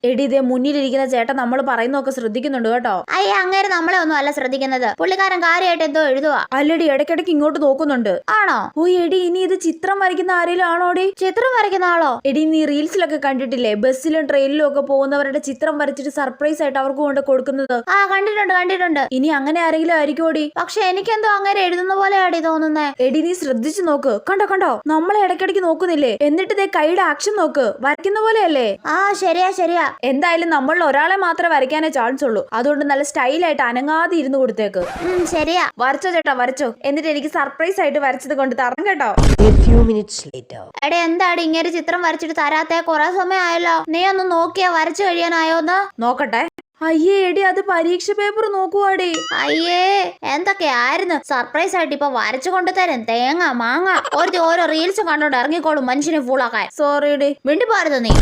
എടി ഇതേ മുന്നിലിരിക്കുന്ന ചേട്ടൻ നമ്മൾ പറയുന്നൊക്കെ ശ്രദ്ധിക്കുന്നുണ്ട് കേട്ടോ. അയ്യ അങ്ങേര് നമ്മളെ ഒന്നും അല്ല ശ്രദ്ധിക്കുന്നത്. പുള്ളിക്കാരൻ കാര്യമായിട്ട് എന്തോ എഴുതുവാ. അല്ലടി ഇടയ്ക്കിടയ്ക്ക് ഇങ്ങോട്ട് നോക്കുന്നുണ്ട്. ആണോ? ഓ എടി ഇനി ഇത് ചിത്രം വരയ്ക്കുന്ന ആരെങ്കിലും ആണോടി? ചിത്രം വരയ്ക്കുന്ന ആളോ? എടി നീ റീൽസിലൊക്കെ കണ്ടിട്ടില്ലേ, ബസ്സിലും ട്രെയിനിലും ഒക്കെ പോകുന്നവരുടെ ചിത്രം വരച്ചിട്ട് സർപ്രൈസ് ആയിട്ട് അവർക്ക് കൊണ്ട് കൊടുക്കുന്നത്? ആ കണ്ടിട്ടുണ്ട്. ഇനി അങ്ങനെ ആരെങ്കിലും ആയിരിക്കോടി? പക്ഷെ എനിക്കെന്തോ അങ്ങനെ എഴുതുന്ന പോലെയാടി തോന്നുന്നേ. എടി നീ ശ്രദ്ധിച്ചു നോക്ക്. കണ്ടോ നമ്മളെ ഇടയ്ക്കിടയ്ക്ക് നോക്കുന്നില്ലേ? എന്നിട്ട് ദേ കൈയുടെ ആക്ഷൻ നോക്ക്, വരയ്ക്കുന്ന പോലെയല്ലേ? ആ ശരിയാ. എന്തായാലും നമ്മളിൽ ഒരാളെ മാത്രമേ വരയ്ക്കാനേ ചാൻസ് ഉള്ളൂ. അതുകൊണ്ട് നല്ല സ്റ്റൈലായിട്ട് അനങ്ങാതെ ഇരുന്ന് കൊടുത്തേക്ക്. ശരിയാ. വരച്ചോ ചേട്ടാ വരച്ചോ. എന്നിട്ട് എനിക്ക് സർപ്രൈസ് ആയിട്ട് വരച്ചത് കൊണ്ട് തരണം കേട്ടോ. എടേ എന്താടി ഇങ്ങനെ ചിത്രം വരച്ചിട്ട് തരാത്തേ? കുറെ സമയം ആയല്ലോ. നീ ഒന്ന് നോക്കിയാ വരച്ചു കഴിയാനായോന്ന്? നോക്കട്ടെ. അയ്യേ എടി അത് പരീക്ഷ പേപ്പർ നോക്കുവാടി. അയ്യേ എന്തൊക്കെയായിരുന്നു. സർപ്രൈസ് ആയിട്ട് ഇപ്പൊ വരച്ചു കൊണ്ട് തരും. തേങ്ങ മാങ്ങ ഓരോ റീൽസും കണ്ടോണ്ട് ഇറങ്ങിക്കോളും മനുഷ്യനെ ഫുള്ളാക്കാൻ. Sorry D. മിണ്ടി പോരുത് നീ.